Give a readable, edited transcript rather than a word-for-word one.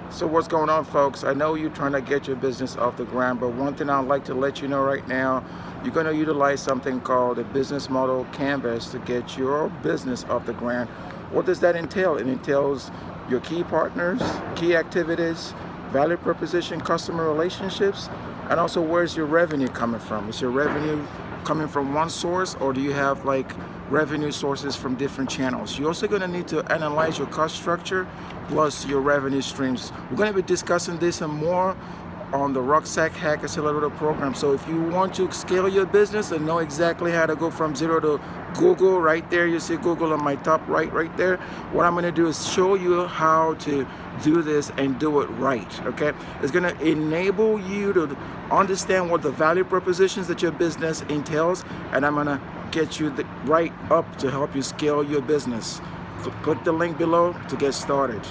So what's going on, folks? I know you're trying to get your business off the ground, but one thing I'd like to let you know right now, you're going to utilize something called a business model canvas to get your business off the ground. What does that entail? It entails your key partners, key activities, value proposition, customer relationships, and also where's your revenue coming from? Is your revenue coming from one source, or do you have like revenue sources from different channels? You're also going to need to analyze your cost structure plus your revenue streams. We're going to be discussing this and more on the Rucksack Hack Accelerator program. So if you want to scale your business and know exactly how to go from zero to Google, right there, you see Google on my top right there. What I'm going to do is show you how to do this and do it right. Okay, it's going to enable you to understand what the value propositions that your business entails, and I'm going to get you right up to help you scale your business. Click the link below to get started.